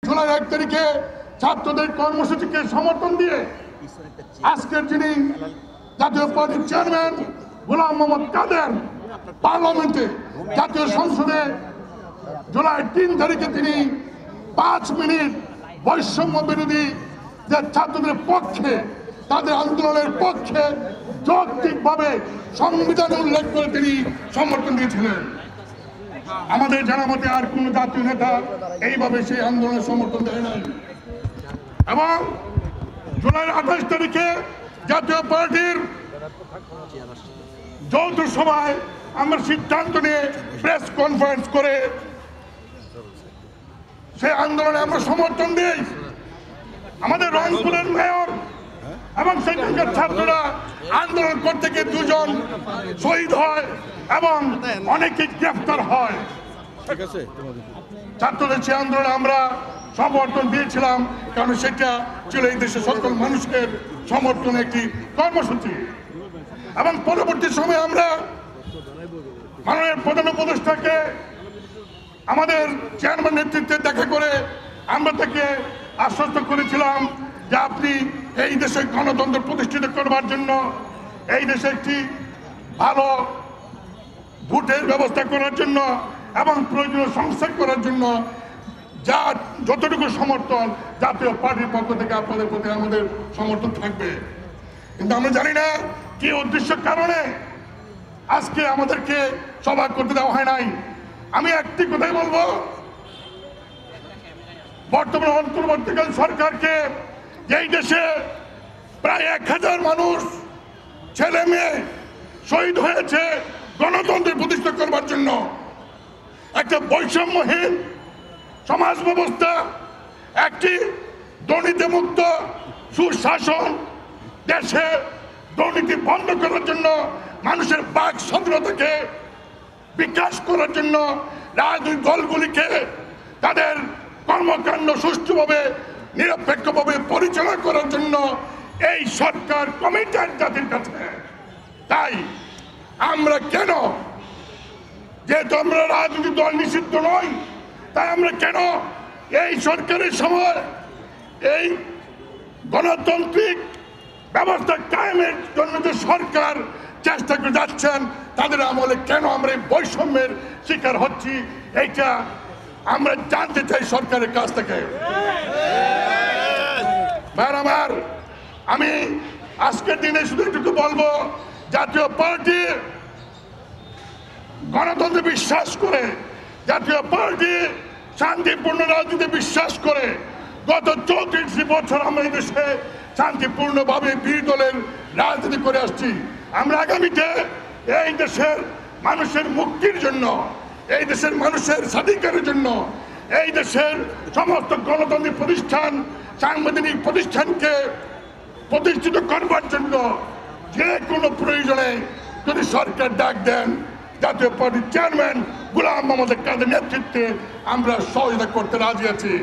জুলাই 1 তারিখে ছাত্রদের কর্মসূচিকে সমর্থন দিয়ে আজকের যিনি জাতীয় পার্টির চেয়ারম্যান গোলাম মোহাম্মদ কাদের পার্লামেন্টে জাতীয় সংসদে জুলাই 3 তারিখে তিনি 5 মিনিট বৈষম্য বিরোধী যে ছাত্রদের পক্ষে তাদের আন্দোলনের পক্ষে যৌক্তিকভাবে সংবিধানে উল্লেখ করে তিনি সমর্থন দিয়েছিলেন। আমাদের জানা মতে আর কোন জাতীয় নেতা এইভাবে সেই আন্দোলনের সমর্থন দেয় নাই। এবং জুলাই 28 তারিখে জাতীয় পার্টির যৌথ সভায় আমরা সিদ্ধান্ত নিয়ে প্রেস কনফারেন্স করে সেই আন্দোলনে আমরা সমর্থন দিই। আমাদের রংপুরের মেয়র এবং সেখানকার ছাত্ররা আন্দোলন করতে গিয়ে 2 জন শহীদ হয় এবং অনেকে গ্রেফতার হয়। ছাত্রদের সেই আন্দোলনে আমরা সমর্থন দিয়েছিলাম, কারণ সেটা ছিল এই দেশের সকল মানুষের সমর্থনে একটি কর্মসূচি। এবং পরবর্তী সময়ে আমরা মাননীয় প্রধান উপদেষ্টাকে আমাদের চেয়ারম্যান নেতৃত্বে দেখা করে আমরা তাকে আশ্বস্ত করেছিলাম যে আপনি এই দেশে গণতন্ত্র প্রতিষ্ঠিত করবার জন্য, এই দেশে একটি ভালো ভোটের ব্যবস্থা করার জন্য এবং প্রয়োজনীয় সংস্কার করার জন্য যা যতটুকু সমর্থন জাতীয় পার্টির পক্ষ থেকে আপনাদের প্রতি আমাদের সমর্থন থাকবে। কিন্তু আমরা জানি না কি উদ্দেশ্যের কারণে আজকে আমাদেরকে সভা করতে দেওয়া হয় নাই। আমি একটি কথাই বলবো, বর্তমান অন্তর্বর্তীকালীন সরকারকে এই দেশে প্রায় 1000 মানুষ ছেলে মেয়ে শহীদ হয়েছে গণতন্ত্র প্রতিষ্ঠা করবার জন্য, একটা বৈষম্যহীন সমাজ ব্যবস্থা, একটি দুর্নীতিমুক্ত সুশাসন, দেশে দুর্নীতি বন্ধ করার জন্য, মানুষের বাক স্বাধীনতাকে বিকাশ করার জন্য, রাজনৈতিক দলগুলিকে তাদের কর্মকাণ্ড সুষ্ঠুভাবে নিরপেক্ষভাবে পরিচালনা করার জন্য এই সরকার কমিটেড জাতির কাছে। তাই আমরা কেন, যেহেতু আমরা রাজনৈতিক দল নিষিদ্ধ নই, তাই আমরা কেন এই সরকারের সময় এই গণতান্ত্রিক ব্যবস্থা কায়েমের জন্য যে সরকার চেষ্টা করে যাচ্ছেন, তাদের আমলে কেন আমরা এই বৈষম্যের শিকার হচ্ছি, এইটা আমরা জানতে চাই সরকারের কাছ থেকে। আমার আমি আজকের দিনে শুধু একটু বলবো, জাতীয় পার্টি গণতন্ত্রে বিশ্বাস করে, জাতীয় পার্টি শান্তিপূর্ণ রাজনীতিতে বিশ্বাস করে। গত 34 বছর আমরা এই দেশে শান্তিপূর্ণভাবে বিরোধী দলের রাজনীতি করে আসছি। আমরা আগামীতে এই দেশের মানুষের মুক্তির জন্য, এই দেশের মানুষের স্বাধিকারের জন্য, এই দেশের সমস্ত গণতান্ত্রিক প্রতিষ্ঠান, সাংবিধানিক প্রতিষ্ঠানকে প্রতিষ্ঠিত করবার জন্য যে কোনো প্রয়োজনে যদি সরকার ডাক দেন, জাতীয় পার্টির চেয়ারম্যান গোলাম মোহাম্মদ কাদের নেতৃত্বে আমরা সহযোগিতা করতে রাজি আছি।